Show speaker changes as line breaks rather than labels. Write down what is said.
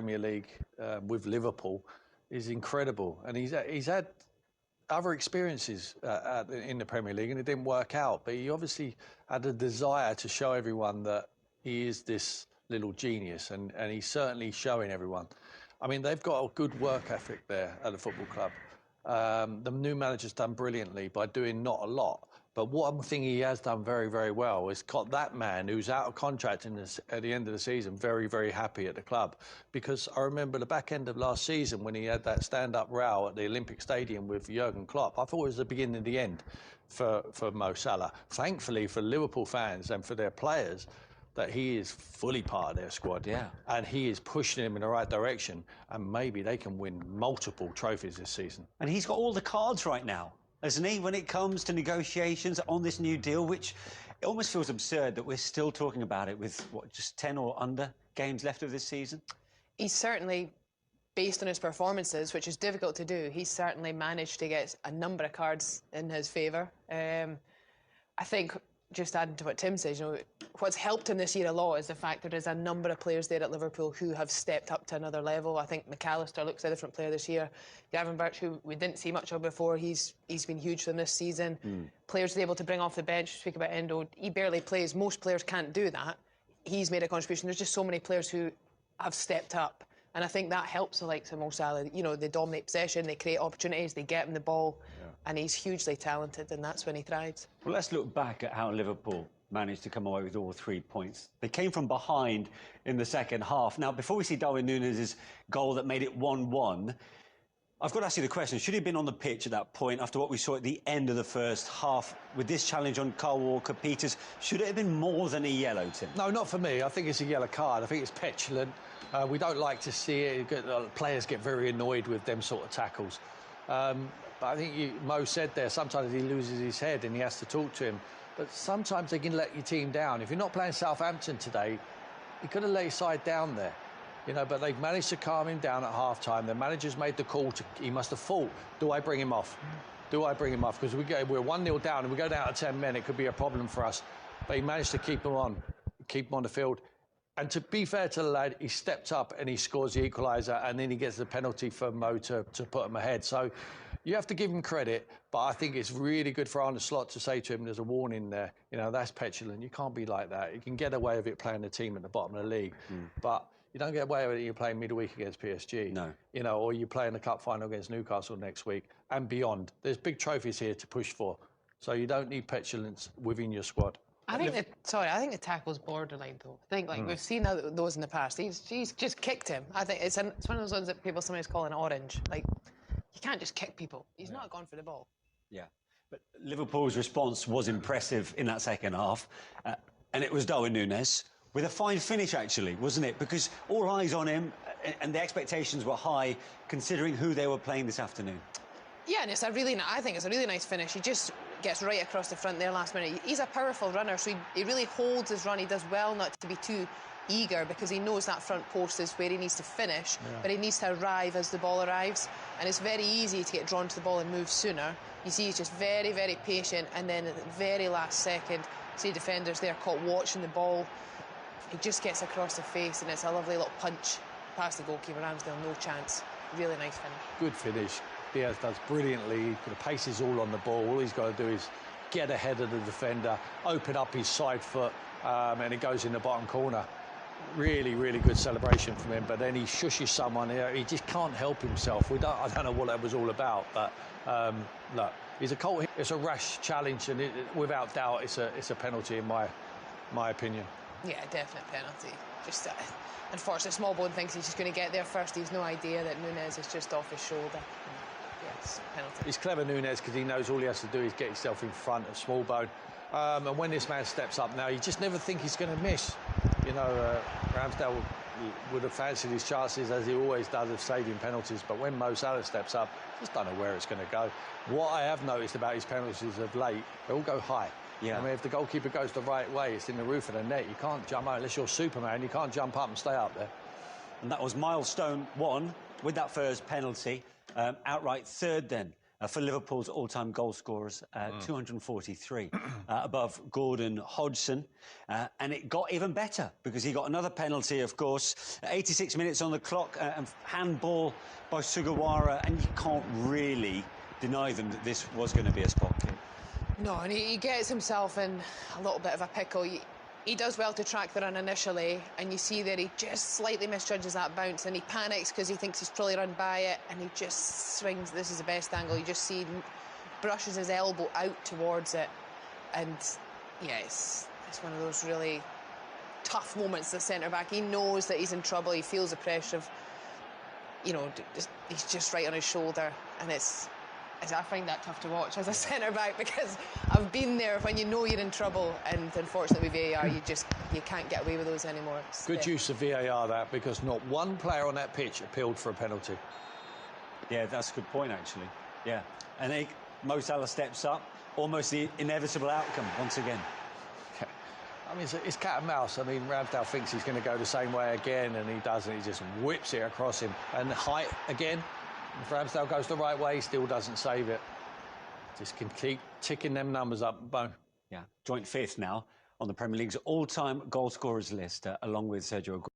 Premier League with Liverpool is incredible, and he's had other experiences in the Premier League, and it didn't work out. But he obviously had a desire to show everyone that he is this little genius, and he's certainly showing everyone. I mean, they've got a good work ethic there at the football club. The new manager's done brilliantly by doing not a lot. But one thing he has done very, very well is got that man who's out of contract at the end of the season very, very happy at the club. Because I remember the back end of last season when he had that stand-up row at the Olympic Stadium with Jurgen Klopp, I thought it was the beginning of the end for Mo Salah. Thankfully for Liverpool fans and for their players, that he is fully part of their squad.
Yeah.
And he is pushing them in the right direction, and maybe they can win multiple trophies this season.
And he's got all the cards right now, hasn't he, when it comes to negotiations on this new deal, which it almost feels absurd that we're still talking about it with, what, just 10 or under games left of this season?
He's certainly, based on his performances, which is difficult to do, he's certainly managed to get a number of cards in his favour. I think, just adding to what Tim says, you know, what's helped him this year a lot is the fact there is a number of players there at Liverpool who have stepped up to another level. I think McAllister looks a different player this year. Gavin Birch, who we didn't see much of before, he's been huge for them this season. Players are able to bring off the bench. Speak about Endo, he barely plays. Most players can't do that. He's made a contribution. There's just so many players who have stepped up. And I think that helps the likes of Mo Salah. You know, they dominate possession, they create opportunities, they get him the ball, and he's hugely talented, and that's when he thrives.
Well, let's look back at how Liverpool managed to come away with all 3 points. They came from behind in the second half. Now, before we see Darwin Núñez's goal that made it 1-1, I've got to ask you the question, should he have been on the pitch at that point after what we saw at the end of the first half with this challenge on Kyle Walker-Peters? Should it have been more than a yellow, Tim?
No, not for me. I think it's a yellow card. I think it's petulant. We don't like to see it. Players get very annoyed with them sort of tackles. But I think Mo said there, sometimes he loses his head and he has to talk to him. But sometimes they can let your team down. If you're not playing Southampton today, you could have let your side down there. You know, but they've managed to calm him down at half-time. The manager's made the call. He must have thought, do I bring him off? Do I bring him off? Because we're 1-0 down and we go down to 10 men, it could be a problem for us. But he managed to keep him on the field. And to be fair to the lad, he stepped up and he scores the equaliser, and then he gets the penalty for Mo to put him ahead. So you have to give him credit, but I think it's really good for Arne Slot to say to him, there's a warning there. You know, that's petulant. You can't be like that. You can get away with it playing the team at the bottom of the league. But you don't get away with it, you're playing midweek against PSG.
No.
You know, or you're playing the cup final against Newcastle next week and beyond. There's big trophies here to push for. So you don't need petulance within your squad.
I think the tackle's borderline, though. I think, like, we've seen those in the past. He's just kicked him. I think it's one of those ones that people sometimes call an orange. Like, you can't just kick people. He's not gone for the ball.
Yeah. But Liverpool's response was impressive in that second half. And it was Darwin Núñez with a fine finish, actually, wasn't it? Because all eyes on him, and the expectations were high, considering who they were playing this afternoon.
Yeah, and I think it's a really nice finish. He just gets right across the front there last minute. He's a powerful runner, so he really holds his run. He does well not to be too eager, because he knows that front post is where he needs to finish, but he needs to arrive as the ball arrives. And it's very easy to get drawn to the ball and move sooner. You see he's just very, very patient, and then at the very last second, see defenders there caught watching the ball. He just gets across the face, and it's a lovely little punch past the goalkeeper. Ramsdale, no chance. Really nice finish.
Good finish. Diaz does brilliantly. The pace is all on the ball. All he's got to do is get ahead of the defender, open up his side foot, and it goes in the bottom corner. Really, really good celebration from him. But then he shushes someone here. He just can't help himself. I don't know what that was all about. But look, he's a cult. It's a rash challenge, and without doubt, it's a penalty in my opinion. Yeah,
definite penalty. Just unfortunately, Smallbone thinks he's just going to get there first. He's no idea that Núñez is just off his shoulder. Yes, penalty.
He's clever, Núñez, because he knows all he has to do is get himself in front of Smallbone. And when this man steps up now, you just never think he's going to miss. You know, Ramsdale would have fancied his chances, as he always does, of saving penalties. But when Mo Salah steps up, just don't know where it's going to go. What I have noticed about his penalties of late, they all go high.
Yeah.
I mean, if the goalkeeper goes the right way, it's in the roof of the net. You can't jump out unless you're Superman. You can't jump up and stay up there.
And that was milestone 1 with that first penalty. Outright third then for Liverpool's all-time goal scorers, 243, above Gordon Hodgson. And it got even better because he got another penalty, of course. 86 minutes on the clock, and handball by Sugawara, and you can't really deny them that this was going to be a spot kick.
No, and he gets himself in a little bit of a pickle. He does well to track the run initially, and you see that he just slightly misjudges that bounce, and he panics because he thinks he's probably run by it, and he just swings. This is the best angle. You just see he brushes his elbow out towards it, and yeah, it's one of those really tough moments. The centre-back, he knows that he's in trouble. He feels the pressure of, you know, he's just right on his shoulder, and I find that tough to watch as a centre-back because I've been there when you know you're in trouble, and unfortunately with VAR you can't get away with those anymore.
Good use of VAR, that, because not one player on that pitch appealed for a penalty.
Yeah, that's a good point, actually. Yeah, and Mo Salah steps up, almost the inevitable outcome once again.
I mean, it's cat and mouse. I mean, Ramsdale thinks he's going to go the same way again, and he doesn't. He just whips it across him. And height again. If Ramsdale goes the right way, he still doesn't save it. Just can keep ticking them numbers up, Bo.
Yeah, joint fifth now on the Premier League's all-time goal scorers list, along with Sergio Aguero.